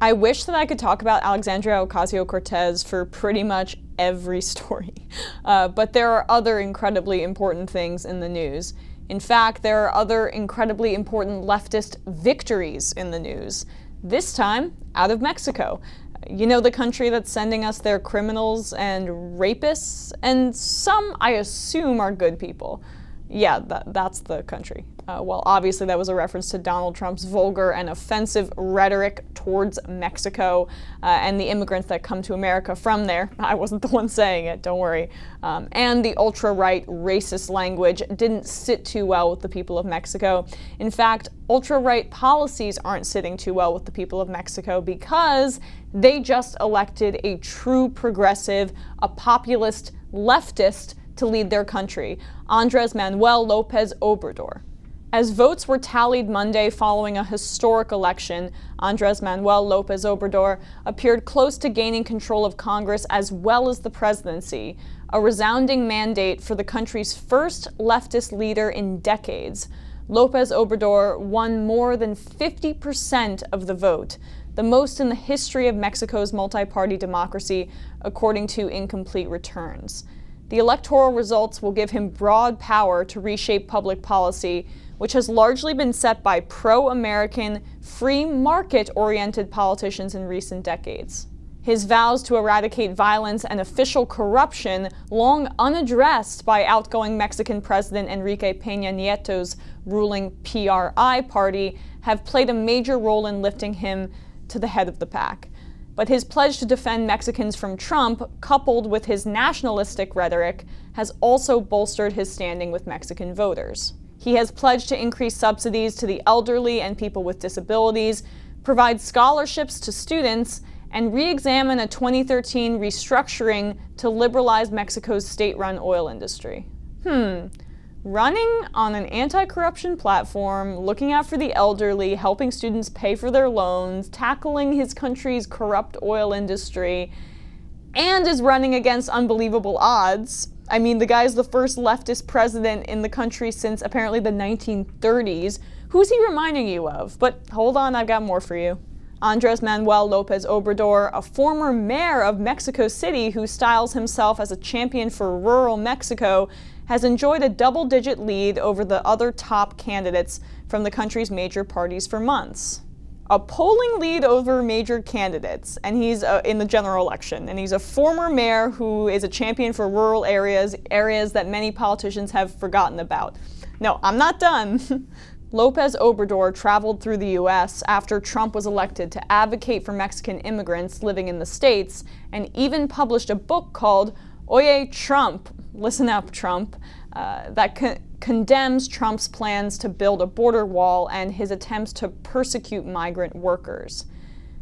I wish that I could talk about Alexandria Ocasio-Cortez for pretty much every story, but there are other incredibly important things in the news. In fact, there are other incredibly important leftist victories in the news, this time out of Mexico. You know, the country that's sending us their criminals and rapists, and some, I assume, are good people. Yeah, that's the country. Well, obviously that was a reference to Donald Trump's vulgar and offensive rhetoric towards Mexico and the immigrants that come to America from there. I wasn't the one saying it, don't worry. And the ultra-right racist language didn't sit too well with the people of Mexico. In fact, ultra-right policies aren't sitting too well with the people of Mexico because they just elected a true progressive, a populist leftist to lead their country, Manuel Lopez Obrador. As votes were tallied Monday following a historic election, Manuel Lopez Obrador appeared close to gaining control of Congress as well as the presidency, a resounding mandate for the country's first leftist leader in decades. Lopez Obrador won more than 50% of the vote, the most in the history of Mexico's multi-party democracy, according to incomplete returns. The electoral results will give him broad power to reshape public policy, which has largely been set by pro-American, free market-oriented politicians in recent decades. His vows to eradicate violence and official corruption, long unaddressed by outgoing Mexican President Enrique Peña Nieto's ruling PRI party, have played a major role in lifting him to the head of the pack. But his pledge to defend Mexicans from Trump, coupled with his nationalistic rhetoric, has also bolstered his standing with Mexican voters. He has pledged to increase subsidies to the elderly and people with disabilities, provide scholarships to students, and re-examine a 2013 restructuring to liberalize Mexico's state-run oil industry. Running on an anti-corruption platform, looking out for the elderly, helping students pay for their loans, tackling his country's corrupt oil industry, and is running against unbelievable odds. I mean, the guy's the first leftist president in the country since apparently the 1930s. Who's he reminding you of? But hold on, I've got more for you. Manuel Lopez Obrador, a former mayor of Mexico City who styles himself as a champion for rural Mexico, has enjoyed a double-digit lead over the other top candidates from the country's major parties for months. A polling lead over major candidates, and he's in the general election, and he's a former mayor who is a champion for rural areas that many politicians have forgotten about. No, I'm not done. Lopez Obrador traveled through the U.S. after Trump was elected to advocate for Mexican immigrants living in the States, and even published a book called Oye, Trump, listen up, Trump, that condemns Trump's plans to build a border wall and his attempts to persecute migrant workers.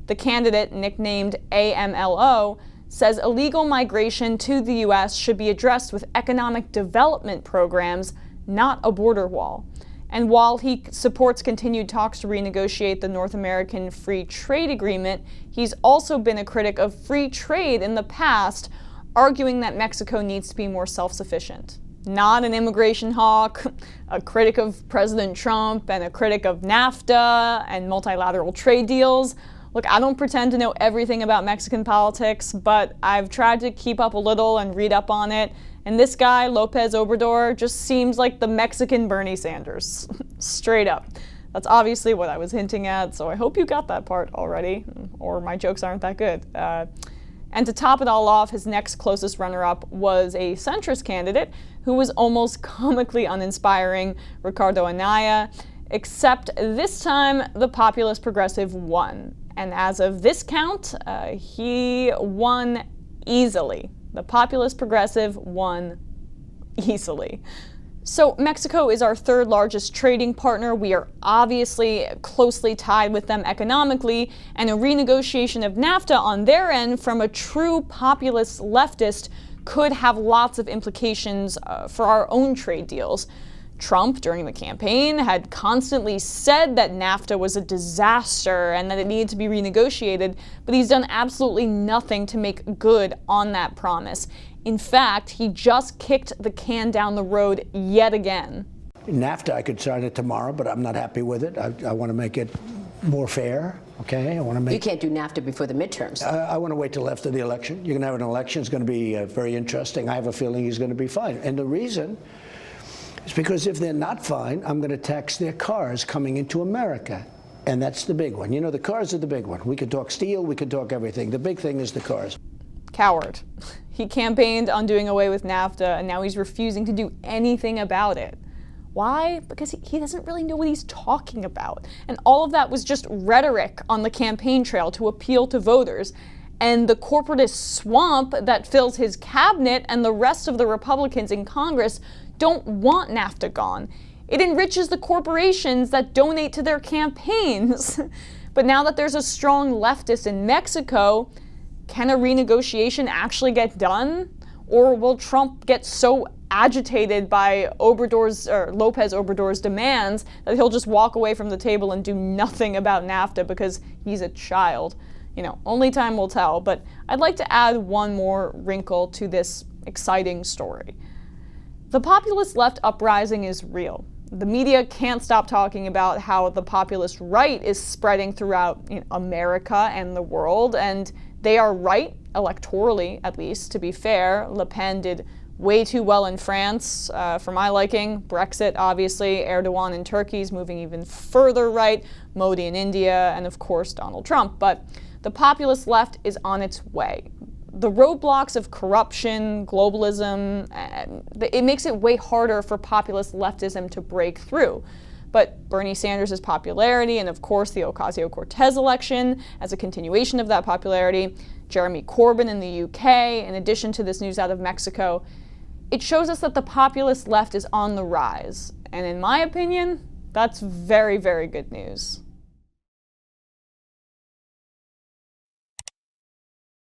The candidate, nicknamed AMLO, says illegal migration to the U.S. should be addressed with economic development programs, not a border wall. And while he supports continued talks to renegotiate the North American Free Trade Agreement, he's also been a critic of free trade in the past, arguing that Mexico needs to be more self-sufficient. Not an immigration hawk, a critic of President Trump, and a critic of NAFTA and multilateral trade deals. Look, I don't pretend to know everything about Mexican politics, but I've tried to keep up a little and read up on it. And this guy, Lopez Obrador, just seems like the Mexican Bernie Sanders. Straight up. That's obviously what I was hinting at, so I hope you got that part already, or my jokes aren't that good. And to top it all off, his next closest runner-up was a centrist candidate who was almost comically uninspiring, Ricardo Anaya, except this time the populist progressive won. And as of this count, he won easily. The populist progressive won easily. So Mexico is our third largest trading partner. We are obviously closely tied with them economically, and a renegotiation of NAFTA on their end from a true populist leftist could have lots of implications for our own trade deals. Trump, during the campaign, had constantly said that NAFTA was a disaster and that it needed to be renegotiated, but he's done absolutely nothing to make good on that promise. In fact, he just kicked the can down the road yet again. NAFTA, I could sign it tomorrow, but I'm not happy with it. I want to make it more fair. Okay, I want to make. You can't do NAFTA before the midterms. I want to wait till after the election. You're going to have an election. It's going to be very interesting. I have a feeling he's going to be fine. And the reason is because if they're not fine, I'm going to tax their cars coming into America. And that's the big one. You know, the cars are the big one. We could talk steel, we could talk everything. The big thing is the cars. Coward. He campaigned on doing away with NAFTA, and now he's refusing to do anything about it. Why? Because he doesn't really know what he's talking about. And all of that was just rhetoric on the campaign trail to appeal to voters. And the corporatist swamp that fills his cabinet and the rest of the Republicans in Congress don't want NAFTA gone. It enriches the corporations that donate to their campaigns. But now that there's a strong leftist in Mexico, can a renegotiation actually get done? Or will Trump get so agitated by Lopez Obrador's demands that he'll just walk away from the table and do nothing about NAFTA because he's a child? You know, only time will tell. But I'd like to add one more wrinkle to this exciting story. The populist left uprising is real. The media can't stop talking about how the populist right is spreading throughout America and the world, and they are right, electorally at least, to be fair. Le Pen did way too well in France, for my liking. Brexit, obviously. Erdogan in Turkey is moving even further right. Modi in India, and of course Donald Trump. But the populist left is on its way. The roadblocks of corruption, globalism, it makes it way harder for populist leftism to break through. But Bernie Sanders' popularity, and of course the Ocasio-Cortez election as a continuation of that popularity, Jeremy Corbyn in the UK, in addition to this news out of Mexico, it shows us that the populist left is on the rise. And in my opinion, that's very, very good news.